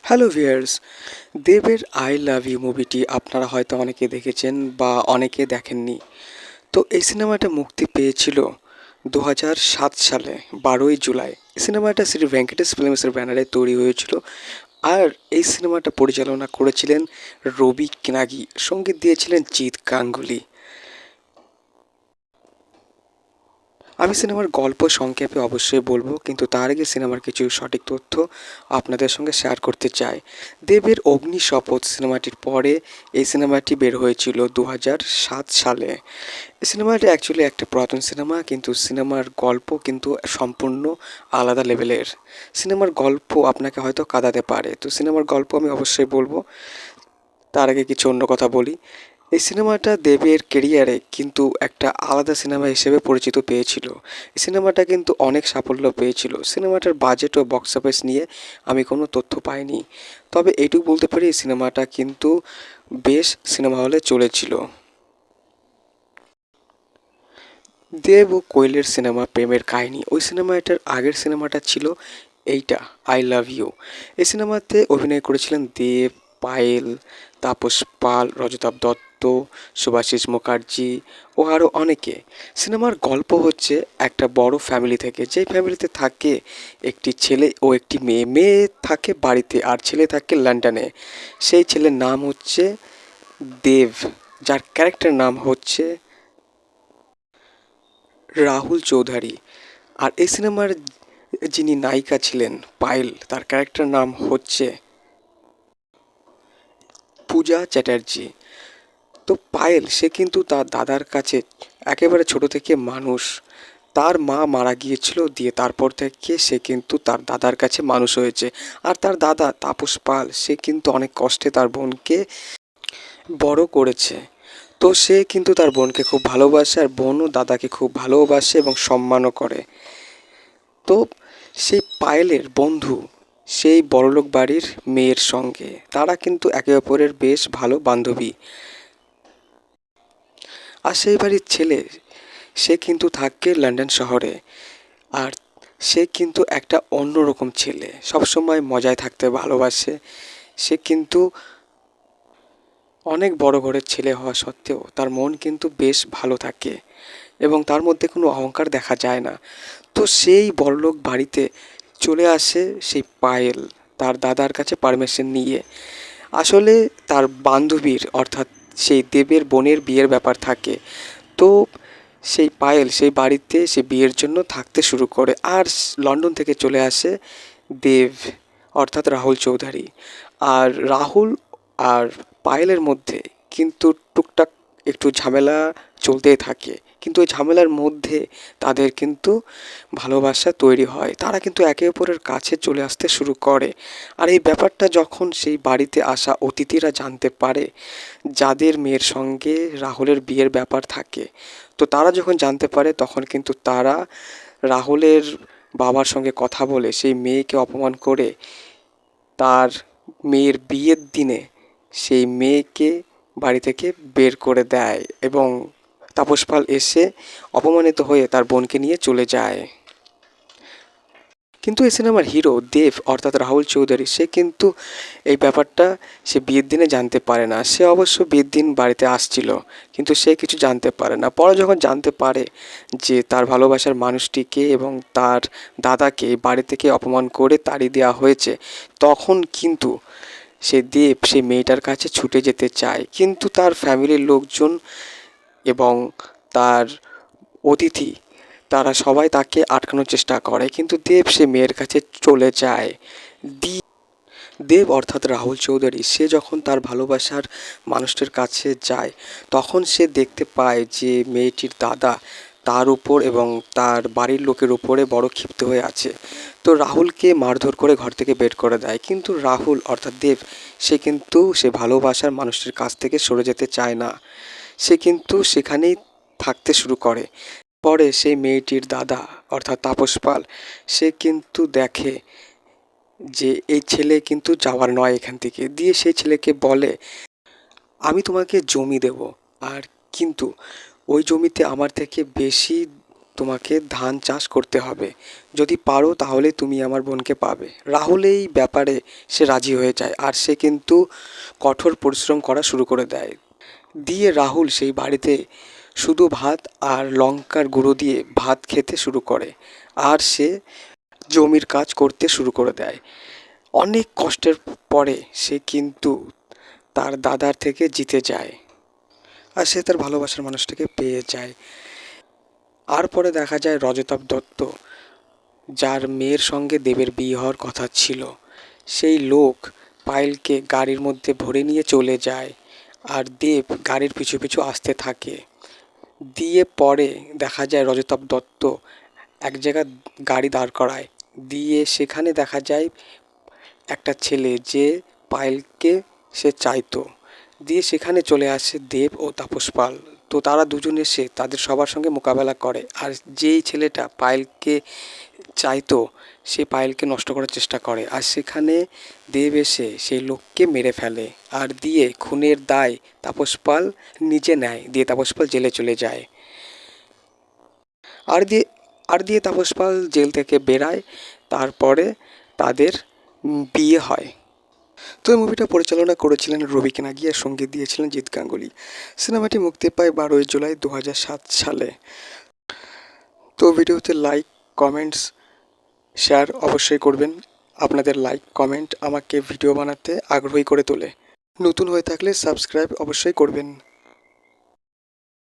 Hello viewers, দেবের I love you মুভিটি আপনারা হয়তো অনেকে দেখেছেন বা অনেকে দেখেননি। তো এই সিনেমাটা মুক্তি পেয়েছিল 2007 সালে 12ই জুলাই। এই সিনেমাটা শ্রী ভেঙ্কটেশ ফিল্মসের ব্যানারে তৈরি হয়েছিল। আর এই সিনেমাটা পরিচালনা করেছিলেন রবি কিনাগি, সঙ্গীত দিয়েছিলেন জিৎ গাঙ্গুলি। আমি সিনেমার গল্প সংক্ষেপে অবশ্যই বলবো, কিন্তু তার আগে সিনেমার কিছু সঠিক তথ্য আপনাদের সঙ্গে শেয়ার করতে চাই। দেবের অগ্নি শপথ সিনেমাটির পরে এই সিনেমাটি বের হয়েছিল 2007 সালে। এই সিনেমাটি অ্যাকচুয়ালি একটা পুরাতন সিনেমা, কিন্তু সিনেমার গল্প কিন্তু সম্পূর্ণ আলাদা লেভেলের। সিনেমার গল্প আপনাকে হয়তো কাঁদাতে পারে, তো সিনেমার গল্প আমি অবশ্যই বলবো। তার আগে কিছু অন্য কথা বলি। এই সিনেমাটা দেবের কেরিয়ারে কিন্তু একটা আলাদা সিনেমা হিসেবে পরিচিত পেয়েছিল। এই সিনেমাটা কিন্তু অনেক সাফল্য পেয়েছিল। সিনেমাটার বাজেট ও বক্স অফিস নিয়ে আমি কোনো তথ্য পাইনি, তবে এইটুকু বলতে পারি এই সিনেমাটা কিন্তু বেশ সিনেমা হলে চলেছিল। দেব ও কোয়েলের সিনেমা প্রেমের কাহিনী, ওই সিনেমাটার আগের সিনেমাটা ছিল এইটা, আই লাভ ইউ। এই সিনেমাতে অভিনয় করেছিলেন দেব, পায়েল, তাপস পাল, রজতাভ দত্ত, শুভাশিস মুখার্জি ও আরও অনেকে। সিনেমার গল্প হচ্ছে একটা বড় ফ্যামিলি থেকে, যেই ফ্যামিলিতে থাকে একটি ছেলে ও একটি মেয়ে। মেয়ে থাকে বাড়িতে আর ছেলে থাকে লন্ডনে। সেই ছেলের নাম হচ্ছে দেব, যার ক্যারেক্টার নাম হচ্ছে রাহুল চৌধুরী। আর এই সিনেমার যিনি নায়িকা ছিলেন পায়েল, তার ক্যারেক্টার নাম হচ্ছে পূজা চ্যাটার্জি। তো পায়েল সে কিন্তু তার দাদার কাছে একেবারে ছোট থেকে মানুষ। তার মা মারা গিয়েছিল, দিয়ে তারপর থেকে সে কিন্তু তার দাদার কাছে মানুষ হয়েছে। আর তার দাদা তাপস পাল সে কিন্তু অনেক কষ্টে তার বোনকে বড় করেছে। তো সে কিন্তু তার বোনকে খুব ভালোবাসে, আর বোনও দাদাকে খুব ভালোবাসে এবং সম্মানও করে। তো সেই পায়েলের বন্ধু সেই বড়লোক বাড়ির মেয়ের সঙ্গে, তারা কিন্তু একে অপরের বেশ ভালো বান্ধবী। আর সেই বাড়ির ছেলে সে কিন্তু থাকে লন্ডন শহরে। আর সে কিন্তু একটা অন্যরকম ছেলে, সবসময় মজায় থাকতে ভালোবাসে। সে কিন্তু অনেক বড় ঘরের ছেলে হওয়া সত্ত্বেও তার মন কিন্তু বেশ ভালো থাকে এবং তার মধ্যে কোনো অহংকার দেখা যায় না। তো সেই বড়লোক বাড়িতে চলে আসে সেই পায়েল তার দাদার কাছে পারমিশন নিয়ে। আসলে তার বান্ধবীর অর্থাৎ সেই দেবের বোনের বিয়ের ব্যাপার থাকে। তো সেই পায়েল সেই বাড়িতে সে বিয়ের জন্য থাকতে শুরু করে। আর লন্ডন থেকে চলে আসে দেব অর্থাৎ রাহুল চৌধুরী। আর রাহুল আর পায়েলের মধ্যে কিন্তু টুকটাক একটু ঝামেলা চলতেই থাকে, কিন্তু ওই ঝামেলার মধ্যে তাদের কিন্তু ভালোবাসা তৈরি হয়। তারা কিন্তু একে অপরের কাছে চলে আসতে শুরু করে। আর এই ব্যাপারটা যখন সেই বাড়িতে আসা অতিথিরা জানতে পারে, যাদের মেয়ের সঙ্গে রাহুলের বিয়ের ব্যাপার থাকে, তো তারা যখন জানতে পারে তখন কিন্তু তারা রাহুলের বাবার সঙ্গে কথা বলে সেই মেয়েকে অপমান করে তার মেয়ের বিয়ের দিনে সেই মেয়েকে বাড়ি থেকে বের করে দেয় এবং তাপস পাল এসে অপমানিত হয়ে তার বোনকে নিয়ে চলে যায়। কিন্তু এই সিনেমার হিরো দেব অর্থাৎ রাহুল চৌধুরী সে কিন্তু এই ব্যাপারটা সে বিয়ের দিনে জানতে পারে না। সে অবশ্য বিয়ের দিন বাড়িতে আসছিল, কিন্তু সে কিছু জানতে পারে না। পরে যখন জানতে পারে যে তার ভালোবাসার মানুষটিকে এবং তার দাদাকে বাড়ি থেকে অপমান করে তাড়িয়ে দেওয়া হয়েছে, তখন কিন্তু সে দেব সে মেয়েটার কাছে ছুটে যেতে চায়, কিন্তু তার ফ্যামিলির লোকজন এবং তার অতিথি তারা সবাই তাকে আটকানোর চেষ্টা করে, কিন্তু দেব সে মেয়ের কাছে চলে যায়। দেব অর্থাৎ রাহুল চৌধুরী সে যখন তার ভালোবাসার মানুষটির কাছে যায়, তখন সে দেখতে পায় যে মেয়েটির দাদা তার উপর এবং তার বাড়ির লোকের উপরে বড় ক্ষিপ্ত হয়ে আছে। তো রাহুলকে মারধর করে ঘর থেকে বের করে দেয়, কিন্তু রাহুল অর্থাৎ দেব সে কিন্তু সে ভালোবাসার মানুষটির কাছ থেকে সরে যেতে চায় না। সে কিন্তু সেখানেই থাকতে শুরু করে। পরে সেই মেয়েটির দাদা অর্থাৎ তাপস পাল সে কিন্তু দেখে যে এই ছেলে কিন্তু যাওয়ার নয় এখান থেকে, দিয়ে সেই ছেলেকে বলে আমি তোমাকে জমি দেব, আর কিন্তু ওই জমিতে আমার থেকে বেশি তোমাকে ধান চাষ করতে হবে, যদি পারো তাহলে তুমি আমার বোনকে পাবে। রাহুল এই ব্যাপারে সে রাজি হয়ে যায়, আর সে কিন্তু কঠোর পরিশ্রম করা শুরু করে দেয়। দিয়ে রাহুল সেই বাড়িতে শুধু ভাত আর লঙ্কার গুঁড়ো দিয়ে ভাত খেতে শুরু করে, আর সে জমির কাজ করতে শুরু করে দেয়। অনেক কষ্টের পরে সে কিন্তু তার দাদার থেকে জিতে যায়, আর সে তার ভালোবাসার মানুষটাকে পেয়ে যায়। আর পরে দেখা যায় রজতাভ দত্ত, যার মেয়ের সঙ্গে দেবের বিয়ে হওয়ার কথা ছিল, সেই লোক পায়েলকে গাড়ির মধ্যে ভরে নিয়ে চলে যায়, আর দেব গাড়ির পিছু পিছু আসতে থাকে। দিয়ে পরে দেখা যায় রজতাভ দত্ত এক জায়গায় গাড়ি দাঁড় করায়, দিয়ে সেখানে দেখা যায় একটা ছেলে যে পায়েলকে সে চাইতো। দিয়ে সেখানে চলে আসে দেব ও তাপস পাল। তো তারা দুজন এসে তাদের সবার সঙ্গে মোকাবেলা করে, আর যেই ছেলেটা পায়েলকে চাইতো সে পায়েলকে নষ্ট করার চেষ্টা করে, আর সেখানে দেব এসে সেই লোককে মেরে ফেলে, আর দিয়ে খুনের দায় তাপস পাল নিজে নেয়। দিয়ে তাপস পাল জেলে চলে যায়। আর দিয়ে আর দিয়ে তাপস পাল জেল থেকে বেরায়। তারপরে তাদের বিয়ে হয়। তো এই মুভিটা পরিচালনা করেছিলেন রবি কিনাগি, আর সঙ্গীত দিয়েছিলেন জিৎ গাঙ্গুলি। সিনেমাটি মুক্তি পায় 12 জুলাই 2007 সালে। তো ভিডিওতে লাইক, কমেন্টস, শেয়ার অবশ্যই করবেন। আপনাদের লাইক কমেন্ট আমাকে ভিডিও বানাতে আগ্রহী করে তোলে। নতুন হয়ে থাকলে সাবস্ক্রাইব অবশ্যই করবেন।